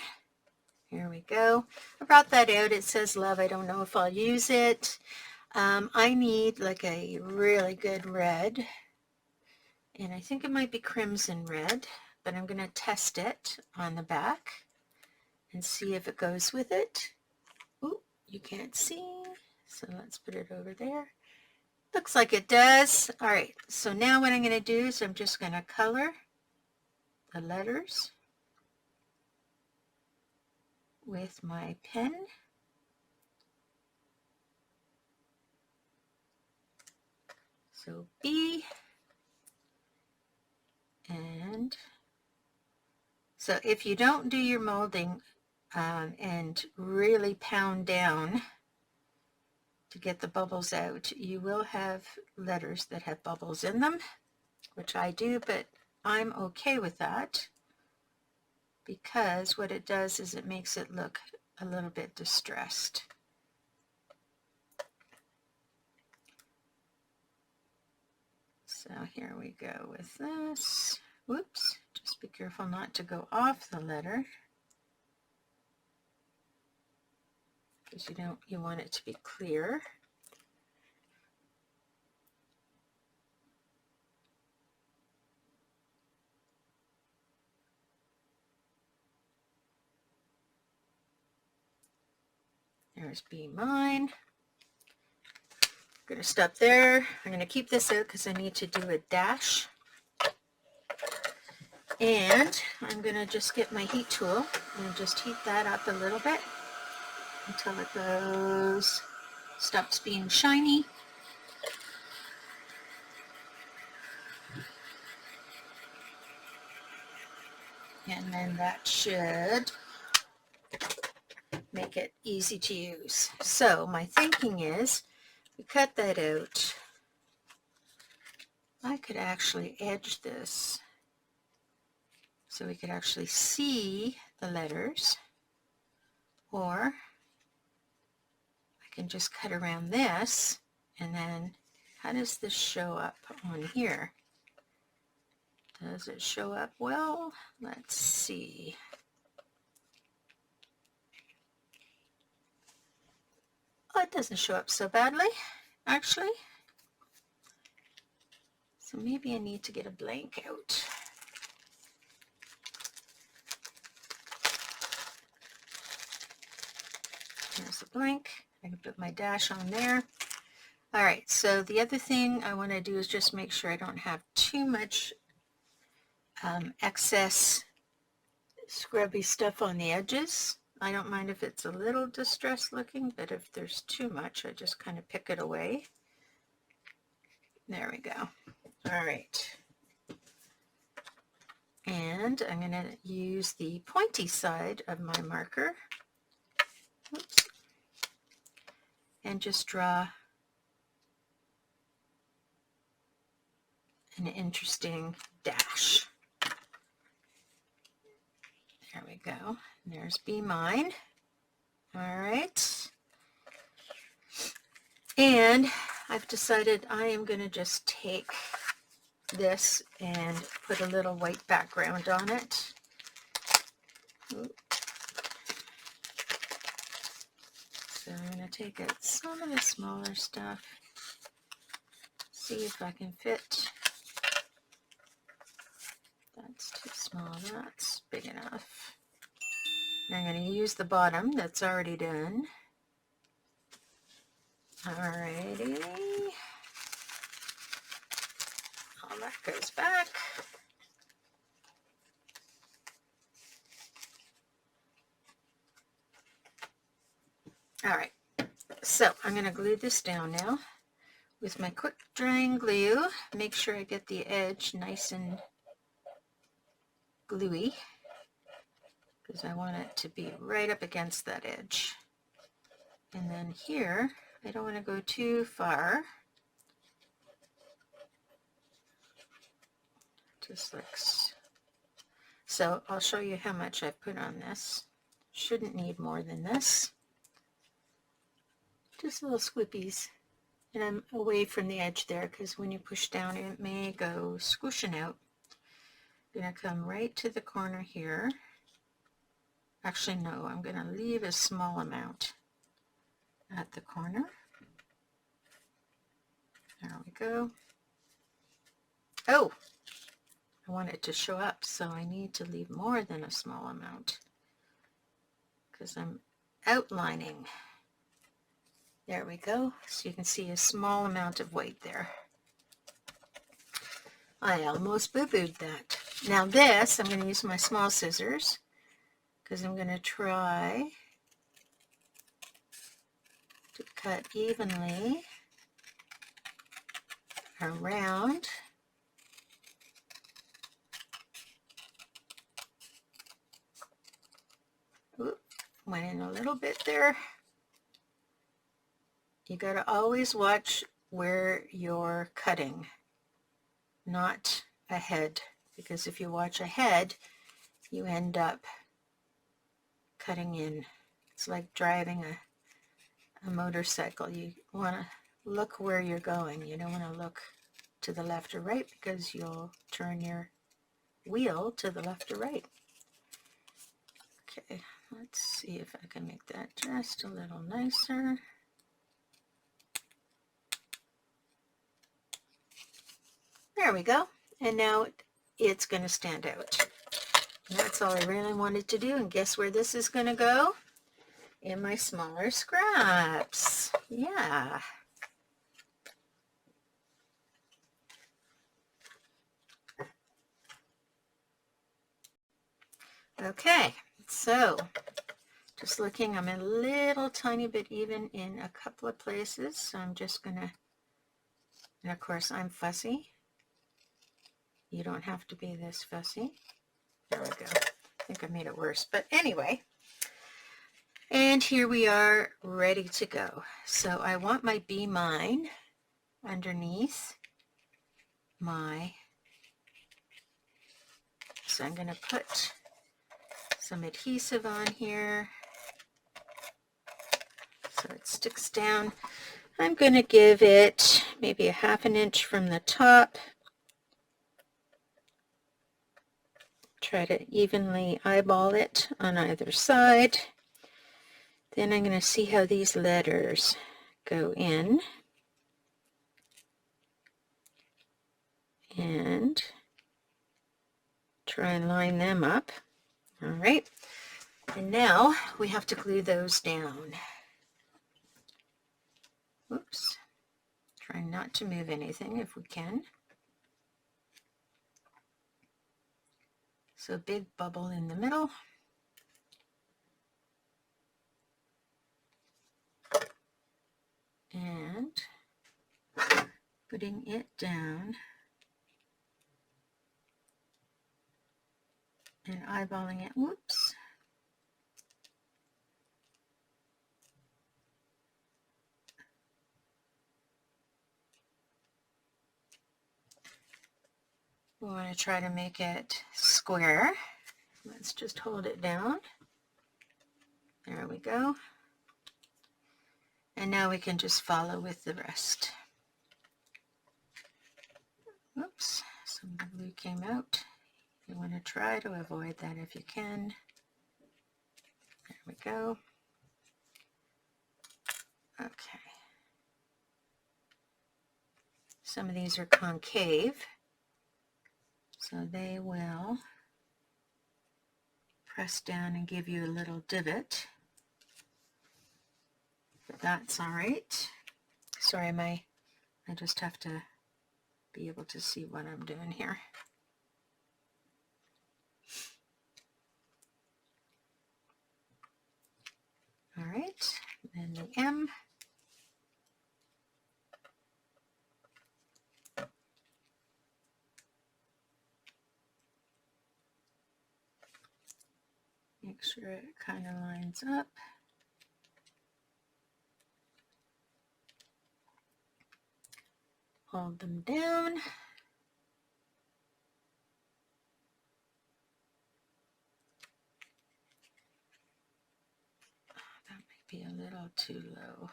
[SPEAKER 1] Here we go. I brought that out. It says love. I don't know if I'll use it. I need like a really good red, and I think it might be crimson red, but I'm going to test it on the back and see if it goes with it. Ooh, you can't see, so let's put it over there. Looks like it does. All right, so now what I'm going to do is I'm just going to color the letters with my pen. So B, and so if you don't do your molding and really pound down to get the bubbles out, you will have letters that have bubbles in them, which I do, but I'm okay with that because what it does is it makes it look a little bit distressed. So here we go with this. Whoops, just be careful not to go off the letter, because you want it to be clear. There's Be Mine. I'm going to stop there. I'm going to keep this out because I need to do a dash. And I'm going to just get my heat tool and just heat that up a little bit until it stops being shiny. And then that should make it easy to use. So my thinking is, we cut that out. I could actually edge this so we could actually see the letters, or I can just cut around this, and then how does this show up on here? Does it show up well? Let's see. Oh, it doesn't show up so badly, actually. So maybe I need to get a blank out. There's the blank. I can put my dash on there. All right, so the other thing I want to do is just make sure I don't have too much excess scrubby stuff on the edges. I don't mind if it's a little distressed looking, but if there's too much, I just kind of pick it away. There we go. All right. And I'm going to use the pointy side of my marker. Oops. And just draw an interesting dash. There we go. There's Be Mine. All right. And I've decided I am going to just take this and put a little white background on it. So I'm going to take out some of the smaller stuff, see if I can fit. That's too small, that's big enough. I'm going to use the bottom that's already done. Alrighty. All that goes back. All right, so I'm going to glue this down now with my quick drying glue. Make sure I get the edge nice and gluey because I want it to be right up against that edge. And then here, I don't want to go too far. Just like so. I'll show you how much I've put on this. Shouldn't need more than this. Just little squippies. And I'm away from the edge there because when you push down it may go squishing out. I'm going to come right to the corner here. Actually no, I'm going to leave a small amount at the corner. There we go. Oh, I want it to show up, so I need to leave more than a small amount because I'm outlining. There we go. So you can see a small amount of white there. I almost boo-booed that. Now this, I'm going to use my small scissors because I'm going to try to cut evenly around. Oop, went in a little bit there. You got to always watch where you're cutting, not ahead, because if you watch ahead, you end up cutting in. It's like driving a motorcycle. You want to look where you're going. You don't want to look to the left or right because you'll turn your wheel to the left or right. Okay, let's see if I can make that just a little nicer. There we go. And now it's going to stand out. And that's all I really wanted to do. And guess where this is going to go? In my smaller scraps. Yeah. Okay, so just looking, I'm a little tiny bit even in a couple of places. So I'm just going to, and of course I'm fussy. You don't have to be this fussy. There we go. I think I made it worse. But anyway, and here we are ready to go. So I want my Be Mine underneath my, so I'm going to put some adhesive on here so it sticks down. I'm going to give it maybe a ½ inch from the top. Try to evenly eyeball it on either side. Then I'm going to see how these letters go in. And try and line them up. All right. And now we have to glue those down. Oops. Try not to move anything if we can. So big bubble in the middle. And putting it down and eyeballing it. Whoops. We want to try to make it square. Let's just hold it down. There we go. And now we can just follow with the rest. Oops, some of the glue came out. You want to try to avoid that if you can. There we go. Okay. Some of these are concave, so they will press down and give you a little divot. But that's all right. Sorry, I just have to be able to see what I'm doing here. All right, and then the M. Make sure it kind of lines up. Hold them down. That might be a little too low.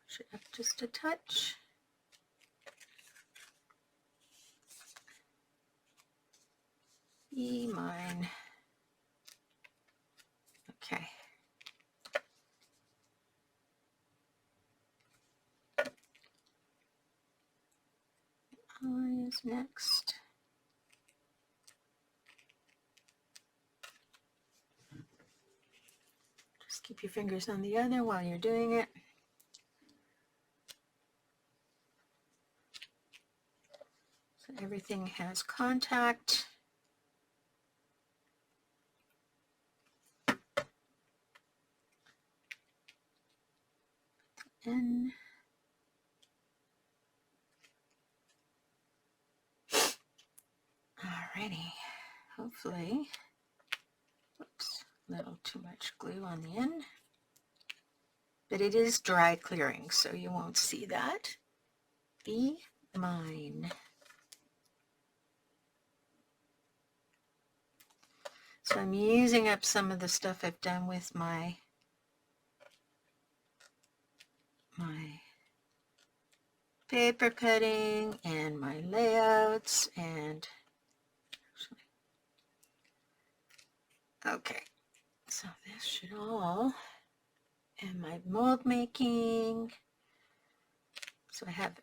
[SPEAKER 1] Push it up just a touch. E mine. Okay. I is next. Just keep your fingers on the other while you're doing it. So everything has contact. N. Alrighty. Hopefully, whoops, a little too much glue on the end. But it is dry clearing, so you won't see that. Be mine. So I'm using up some of the stuff I've done with my paper cutting and my layouts and okay, so this should all, and my mold making. So I have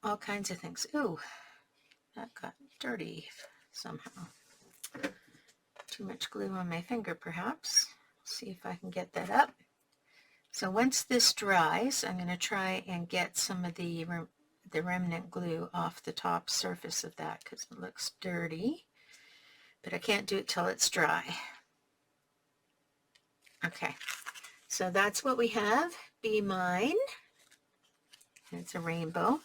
[SPEAKER 1] all kinds of things. Ooh, that got dirty somehow. Too much glue on my finger perhaps. See if I can get that up. So once this dries, I'm going to try and get some of the remnant glue off the top surface of that because it looks dirty, but I can't do it till it's dry. Okay, so that's what we have. Be mine. It's a rainbow.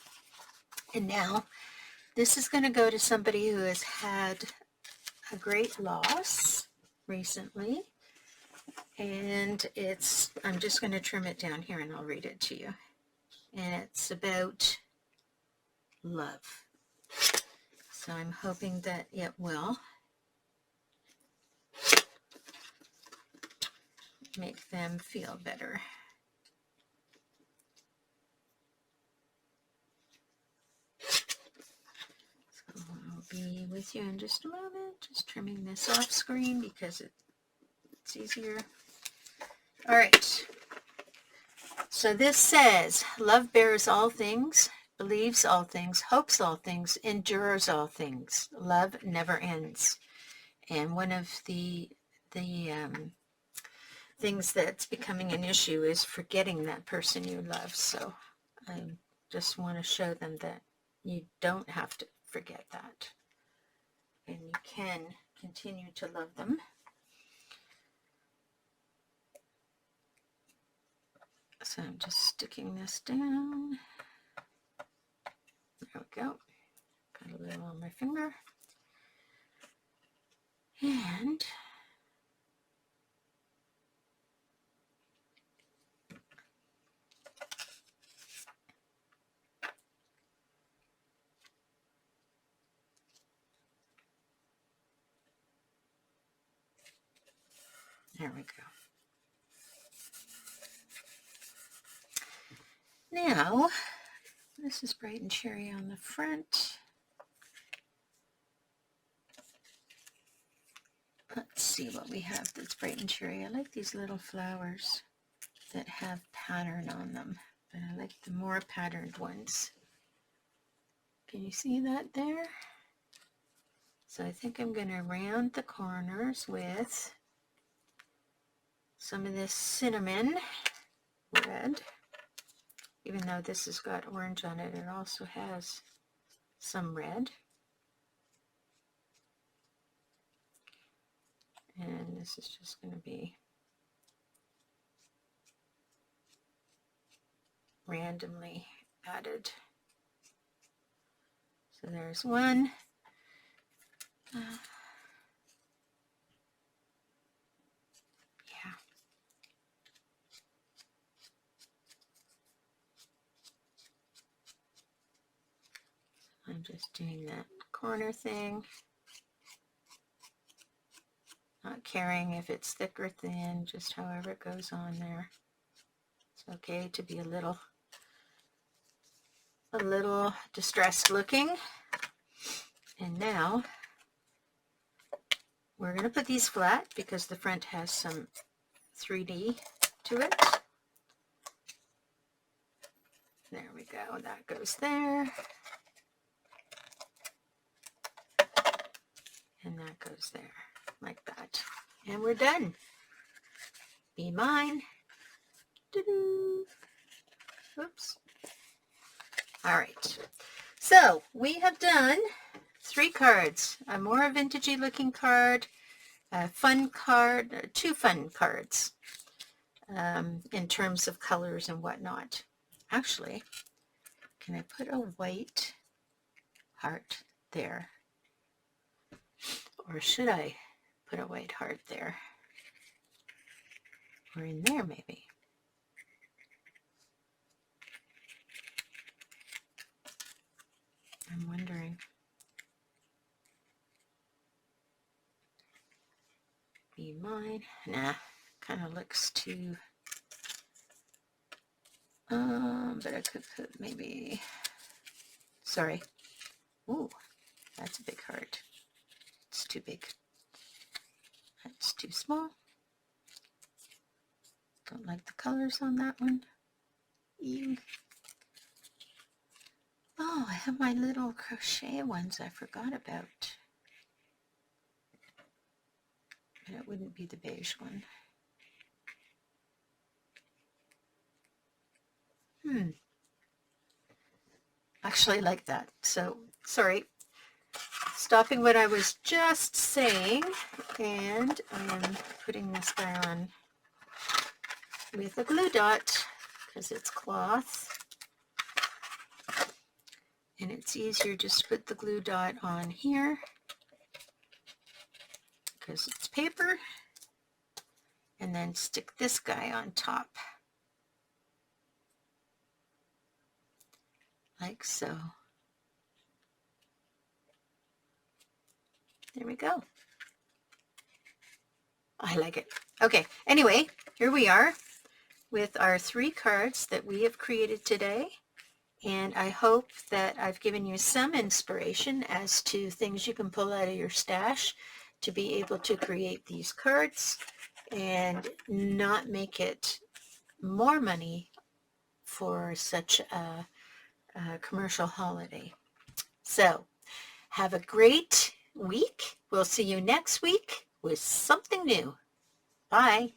[SPEAKER 1] And now this is going to go to somebody who has had a great loss recently. And I'm just going to trim it down here and I'll read it to you. And it's about love. So I'm hoping that it will make them feel better. So I'll be with you in just a moment, just trimming this off screen because it's easier. All right. So this says, love bears all things, believes all things, hopes all things, endures all things. Love never ends. And one of the things that's becoming an issue is forgetting that person you love. So I just want to show them that you don't have to forget that. And you can continue to love them. So I'm just sticking this down. There we go. Got a little on my finger. And there we go. Now, this is bright and cherry on the front. Let's see what we have that's bright and cherry. I like these little flowers that have pattern on them, but I like the more patterned ones. Can you see that there? So I think I'm going to round the corners with some of this cinnamon red. Even though this has got orange on it, it also has some red. And this is just going to be randomly added. So there's one. Yeah. I'm just doing that corner thing. Not caring if it's thick or thin, just however it goes on there. It's okay to be a little distressed looking. And now we're going to put these flat because the front has some 3D to it. There we go, that goes there. And that goes there, like that. And we're done. Be mine. Doo-doo. Oops. All right. So we have done 3 cards. A more vintagey looking card, a fun card, 2 fun cards in terms of colors and whatnot. Actually, can I put a white heart there? Or should I put a white heart there? Or in there maybe? I'm wondering. Be mine. Nah, kind of looks too... but I could put maybe... Sorry. Ooh, that's a big heart. It's too big. That's too small. Don't like the colors on that one. Ew. Oh, I have my little crochet ones I forgot about. But it wouldn't be the beige one. Actually, I like that. So, sorry. Stopping what I was just saying, and I am putting this guy on with a glue dot because it's cloth. And it's easier just to put the glue dot on here because it's paper, and then stick this guy on top like so. There we go. I like it. Okay, anyway, here we are with our 3 cards that we have created today. And I hope that I've given you some inspiration as to things you can pull out of your stash to be able to create these cards and not make it more money for such a commercial holiday. So have a great week. We'll see you next week with something new. Bye.